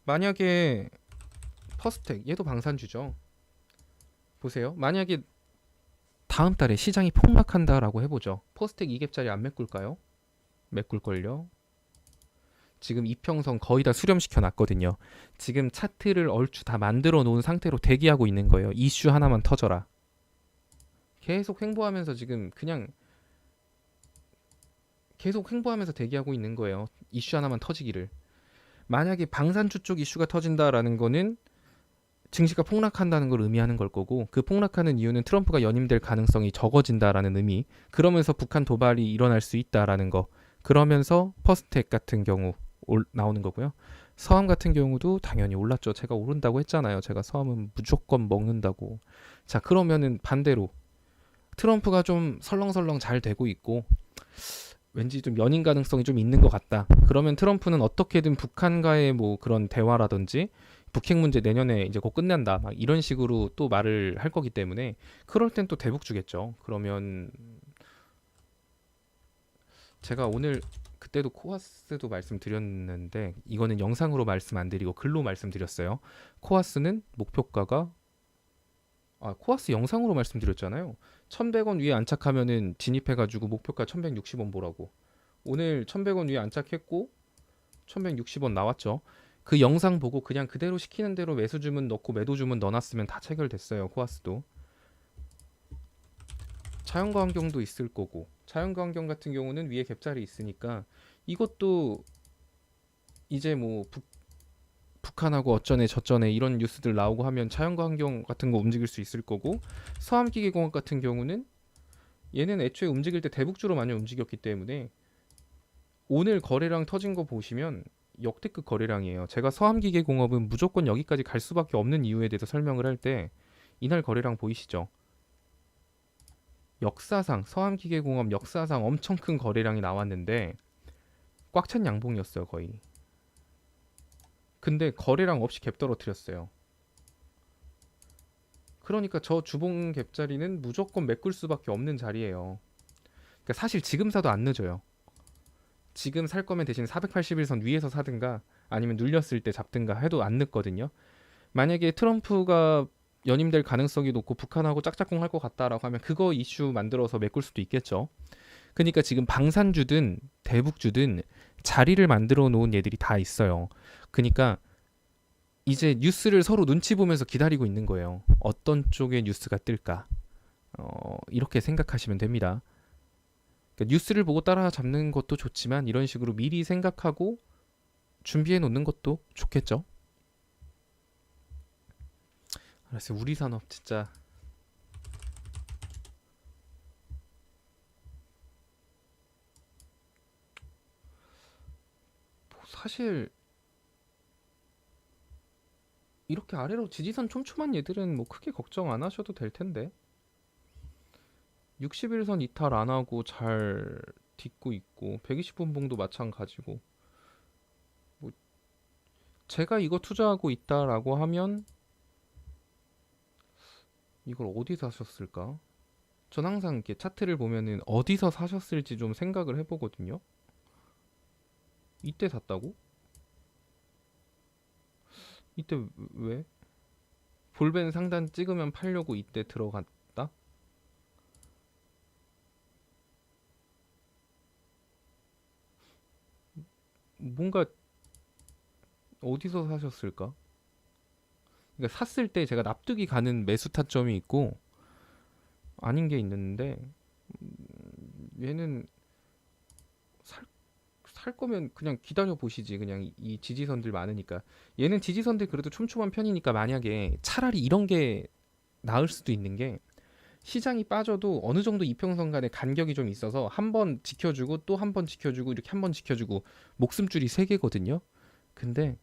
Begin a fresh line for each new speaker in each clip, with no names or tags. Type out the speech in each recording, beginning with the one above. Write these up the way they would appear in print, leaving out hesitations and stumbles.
만약에 퍼스텍 얘도 방산주죠. 보세요. 만약에 다음 달에 시장이 폭락한다라고 해보죠. 퍼스텍 2갭짜리 안 메꿀까요? 메꿀걸요. 지금 이평선 거의 다 수렴시켜 놨거든요. 지금 차트를 얼추 다 만들어 놓은 상태로 대기하고 있는 거예요. 이슈 하나만 터져라. 계속 횡보하면서 지금 그냥 계속 횡보하면서 대기하고 있는 거예요. 이슈 하나만 터지기를. 만약에 방산주 쪽 이슈가 터진다라는 거는 증시가 폭락한다는 걸 의미하는 걸 거고, 그 폭락하는 이유는 트럼프가 연임될 가능성이 적어진다라는 의미, 그러면서 북한 도발이 일어날 수 있다라는 거, 그러면서 퍼스텍 같은 경우 나오는 거고요. 서암 같은 경우도 당연히 올랐죠. 제가 오른다고 했잖아요. 제가 서암은 무조건 먹는다고. 자, 그러면은 반대로 트럼프가 좀 설렁설렁 잘 되고 있고 왠지 좀 연인 가능성이 좀 있는 것 같다. 그러면 트럼프는 어떻게든 북한과의 뭐 그런 대화라든지 북핵 문제 내년에 이제 곧 끝난다. 막 이런 식으로 또 말을 할 거기 때문에 그럴 땐 또 대북 주겠죠. 그러면 제가 오늘 그때도 코아스도 말씀드렸는데 이거는 영상으로 말씀 안 드리고 글로 말씀드렸어요. 코아스는 목표가가 코아스 영상으로 말씀드렸잖아요. 1100원 위에 안착하면은 진입해가지고 목표가 1160원 보라고. 오늘 1100원 위에 안착했고 1160원 나왔죠. 그 영상 보고 그냥 그대로 시키는 대로 매수 주문 넣고 매도 주문 넣어놨으면 다 체결됐어요. 코아스도. 자연과 환경도 있을 거고, 자연과 환경 같은 경우는 위에 갭자리 있으니까 이것도 이제 뭐 북한하고 어쩌네 저쩌네 이런 뉴스들 나오고 하면 자연과 환경 같은 거 움직일 수 있을 거고, 서암기계공학 같은 경우는 얘는 애초에 움직일 때 대북주로 많이 움직였기 때문에 오늘 거래량 터진 거 보시면 역대급 거래량이에요. 제가 서암기계공업은 무조건 여기까지 갈 수밖에 없는 이유에 대해서 설명을 할 때 이날 거래량 보이시죠? 역사상 서암기계공업 역사상 엄청 큰 거래량이 나왔는데 꽉 찬 양봉이었어요 거의. 근데 거래량 없이 갭 떨어뜨렸어요. 그러니까 저 주봉 갭자리는 무조건 메꿀 수밖에 없는 자리예요. 그러니까 사실 지금 사도 안 늦어요. 지금 살 거면 대신 481선 위에서 사든가 아니면 눌렸을 때 잡든가 해도 안 늦거든요. 만약에 트럼프가 연임될 가능성이 높고 북한하고 짝짝꿍 할 것 같다라고 하면 그거 이슈 만들어서 메꿀 수도 있겠죠. 그러니까 지금 방산주든 대북주든 자리를 만들어 놓은 얘들이 다 있어요. 그러니까 이제 뉴스를 서로 눈치 보면서 기다리고 있는 거예요. 어떤 쪽의 뉴스가 뜰까? 이렇게 생각하시면 됩니다. 그러니까 뉴스를 보고 따라잡는 것도 좋지만 이런 식으로 미리 생각하고 준비해 놓는 것도 좋겠죠. 알았어요. 우리 산업 진짜 사실 이렇게 아래로 지지선 촘촘한 얘들은 뭐 크게 걱정 안 하셔도 될 텐데 60일선 이탈 안 하고 잘 딛고 있고 120분봉도 마찬가지고 뭐 제가 이거 투자하고 있다라고 하면 이걸 어디서 사셨을까? 전 항상 이렇게 차트를 보면은 어디서 사셨을지 좀 생각을 해보거든요. 이때 샀다고? 이때 왜? 볼벤 상단 찍으면 팔려고 이때 들어갔다? 뭔가 어디서 사셨을까? 그러니까 샀을 때 제가 납득이 가는 매수 타점이 있고 아닌 게 있는데 얘는 살, 살 거면 그냥 기다려 보시지. 그냥 이 지지선들 많으니까. 얘는 지지선들 그래도 촘촘한 편이니까 만약에 차라리 이런 게 나을 수도 있는 게 시장이 빠져도 어느 정도 이평선 간의 간격이 좀 있어서 한 번 지켜주고 또 한 번 지켜주고 이렇게 한 번 지켜주고 목숨줄이 세 개거든요. 근데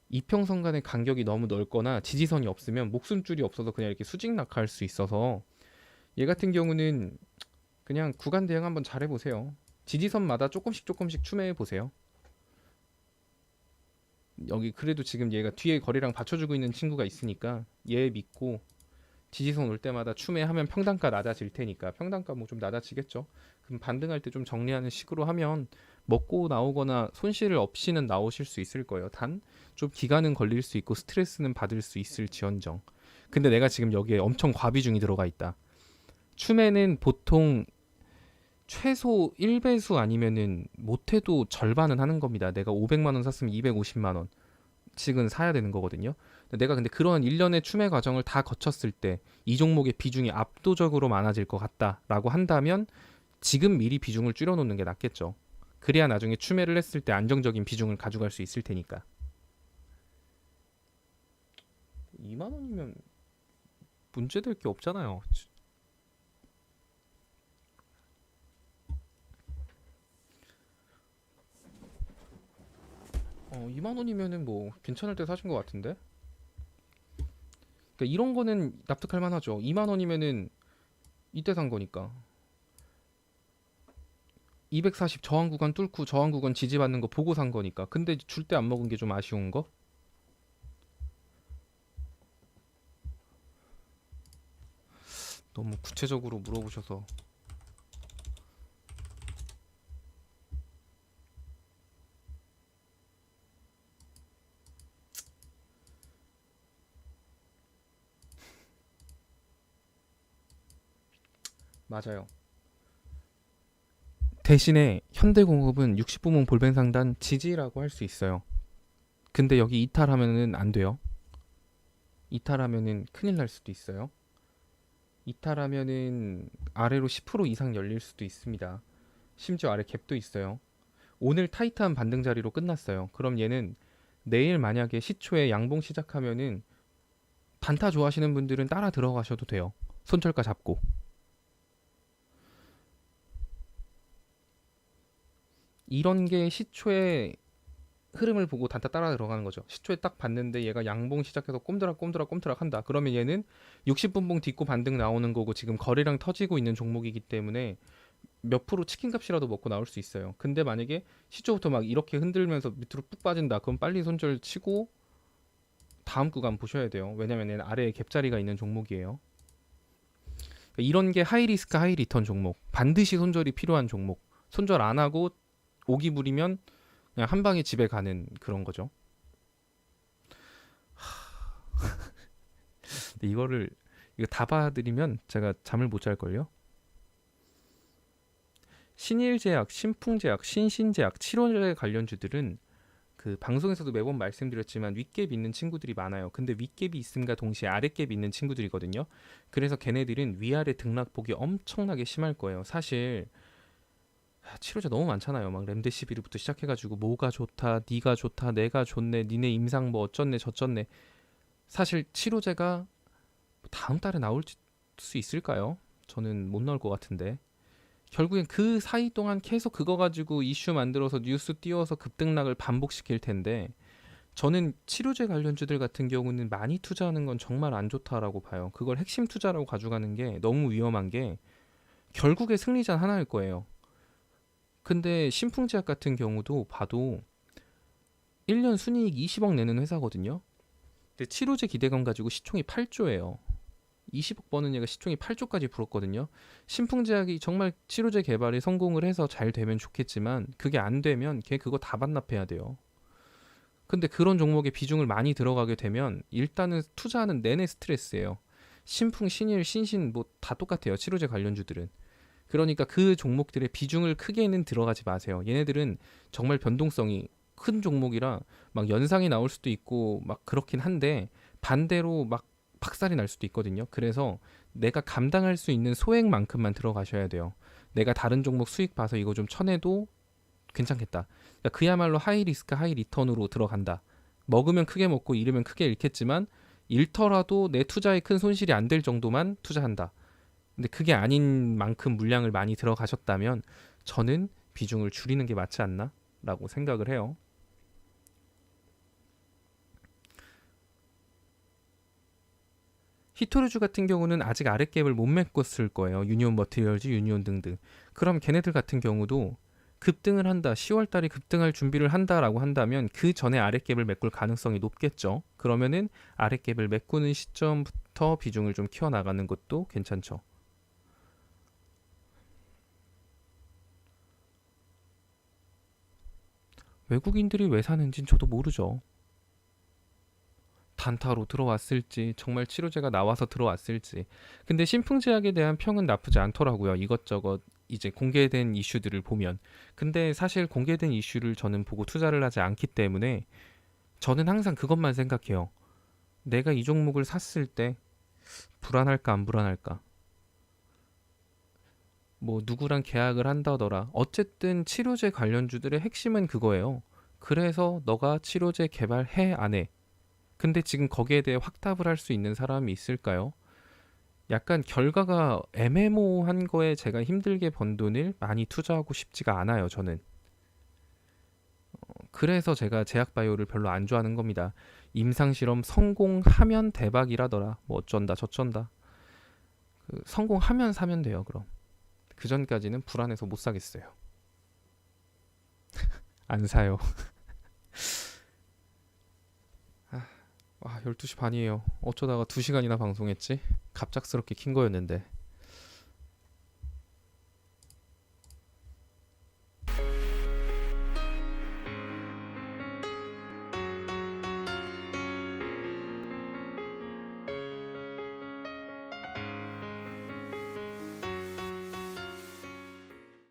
이평선 간의 간격이 너무 넓거나 지지선이 없으면 목숨줄이 없어서 그냥 이렇게 수직 낙하할 수 있어서 얘 같은 경우는 그냥 구간 대응 한번 잘 해보세요. 지지선마다 조금씩 조금씩 추매해 보세요. 여기 그래도 지금 얘가 뒤에 거래량 받쳐주고 있는 친구가 있으니까 얘 믿고 지지선 올 때마다 추매하면 평단가 낮아질 테니까 평단가 뭐 좀 낮아지겠죠. 그럼 반등할 때 좀 정리하는 식으로 하면 먹고 나오거나 손실 없이는 나오실 수 있을 거예요. 단 좀 기간은 걸릴 수 있고 스트레스는 받을 수 있을지언정. 근데 내가 지금 여기에 엄청 과비중이 들어가 있다. 춤에는 보통 최소 1배수 아니면은 못해도 절반은 하는 겁니다. 내가 500만 원 샀으면 250만 원씩은 사야 되는 거거든요. 내가 근데 그런 일련의 춤의 과정을 다 거쳤을 때 이 종목의 비중이 압도적으로 많아질 것 같다라고 한다면 지금 미리 비중을 줄여놓는 게 낫겠죠. 그래야 나중에 추매를 했을 때 안정적인 비중을 가져갈 수 있을 테니까. 2만 원이면 문제될 게 없잖아요. 2만 원이면은 뭐 괜찮을 때 사신 것 같은데. 그러니까 이런 거는 납득할 만하죠. 2만 원이면은 이때 산 거니까. 240 저항 구간 뚫고 저항 구간 지지받는 거 보고 산 거니까. 근데 줄 때 안 먹은 게 좀 아쉬운 거? 너무 구체적으로 물어보셔서. 맞아요. 대신에 현대공업은 60부문 볼벤 상단 지지라고 할 수 있어요. 근데 여기 이탈하면은 안 돼요. 이탈하면은 큰일 날 수도 있어요. 이탈하면은 아래로 10% 이상 열릴 수도 있습니다. 심지어 아래 갭도 있어요. 오늘 타이트한 반등 자리로 끝났어요. 그럼 얘는 내일 만약에 시초에 양봉 시작하면은 단타 좋아하시는 분들은 따라 들어가셔도 돼요. 손절가 잡고. 이런 게 시초에 흐름을 보고 단타 따라 들어가는 거죠. 시초에 딱 봤는데 얘가 양봉 시작해서 꼼드락 한다. 그러면 얘는 60분봉 딛고 반등 나오는 거고 지금 거래량 터지고 있는 종목이기 때문에 몇 프로 치킨값이라도 먹고 나올 수 있어요. 근데 만약에 시초부터 막 이렇게 흔들면서 밑으로 푹 빠진다. 그럼 빨리 손절 치고 다음 구간 보셔야 돼요. 왜냐면 얘는 아래에 갭자리가 있는 종목이에요. 그러니까 이런 게 하이 리스크 하이 리턴 종목. 반드시 손절이 필요한 종목. 손절 안 하고 오기 부리면 그냥 한 방에 집에 가는 그런 거죠. 근데 이거 다 봐드리면 제가 잠을 못 잘 걸요. 신일제약, 신풍제약, 신신제약, 치료제 관련주들은 그 방송에서도 매번 말씀드렸지만 윗갭 있는 친구들이 많아요. 근데 윗갭이 있음과 동시에 아랫갭이 있는 친구들이거든요. 그래서 걔네들은 위아래 등락폭이 엄청나게 심할 거예요. 사실 치료제 너무 많잖아요. 막 렘데시비르부터 시작해가지고 뭐가 좋다, 네가 좋다, 내가 좋네, 니네 임상 뭐 어쩌네 저쩌네. 사실 치료제가 다음 달에 나올 수 있을까요? 저는 못 나올 것 같은데. 결국엔 그 사이 동안 계속 그거 가지고 이슈 만들어서 뉴스 띄워서 급등락을 반복시킬 텐데 저는 치료제 관련주들 같은 경우는 많이 투자하는 건 정말 안 좋다라고 봐요. 그걸 핵심 투자라고 가져가는 게 너무 위험한 게 결국에 승리자 하나일 거예요. 근데 신풍제약 같은 경우도 봐도 1년 순이익 20억 내는 회사거든요. 근데 치료제 기대감 가지고 시총이 8조예요. 20억 버는 얘가 시총이 8조까지 불었거든요. 신풍제약이 정말 치료제 개발에 성공을 해서 잘 되면 좋겠지만 그게 안 되면 걔 그거 다 반납해야 돼요. 근데 그런 종목에 비중을 많이 들어가게 되면 일단은 투자하는 내내 스트레스예요. 신풍, 신일, 신신 뭐 다 똑같아요. 치료제 관련주들은. 그러니까 그 종목들의 비중을 크게는 들어가지 마세요. 얘네들은 정말 변동성이 큰 종목이라 막 연상이 나올 수도 있고 막 그렇긴 한데 반대로 막 박살이 날 수도 있거든요. 그래서 내가 감당할 수 있는 소액만큼만 들어가셔야 돼요. 내가 다른 종목 수익 봐서 이거 좀 쳐내도 괜찮겠다. 그러니까 그야말로 하이 리스크 하이 리턴으로 들어간다. 먹으면 크게 먹고 잃으면 크게 잃겠지만 잃더라도 내 투자에 큰 손실이 안 될 정도만 투자한다. 근데 그게 아닌 만큼 물량을 많이 들어가셨다면 저는 비중을 줄이는 게 맞지 않나? 라고 생각을 해요. 히토류주 같은 경우는 아직 아랫갭을 못 메꿨을 거예요. 유니온 머티리얼즈, 유니온 등등. 그럼 걔네들 같은 경우도 급등을 한다. 10월 달에 급등할 준비를 한다라고 한다면 그 전에 아랫갭을 메꿀 가능성이 높겠죠. 그러면은 아랫갭을 메꾸는 시점부터 비중을 좀 키워 나가는 것도 괜찮죠. 외국인들이 왜 사는진 저도 모르죠. 단타로 들어왔을지 정말 치료제가 나와서 들어왔을지. 근데 신풍제약에 대한 평은 나쁘지 않더라고요. 이것저것 이제 공개된 이슈들을 보면. 근데 사실 공개된 이슈를 저는 보고 투자를 하지 않기 때문에 저는 항상 그것만 생각해요. 내가 이 종목을 샀을 때 불안할까 안 불안할까. 뭐 누구랑 계약을 한다더라. 어쨌든 치료제 관련주들의 핵심은 그거예요. 그래서 너가 치료제 개발해 안 해. 근데 지금 거기에 대해 확답을 할 수 있는 사람이 있을까요? 약간 결과가 애매모호한 거에 제가 힘들게 번 돈을 많이 투자하고 싶지가 않아요, 저는. 그래서 제가 제약바이오를 별로 안 좋아하는 겁니다. 임상실험 성공하면 대박이라더라. 뭐 어쩐다 저쩐다. 성공하면 사면 돼요, 그럼. 그 전까지는 불안해서 못 사겠어요. 안 사요. 와, 12시 반이에요. 어쩌다가 2시간이나 방송했지? 갑작스럽게 킨 거였는데.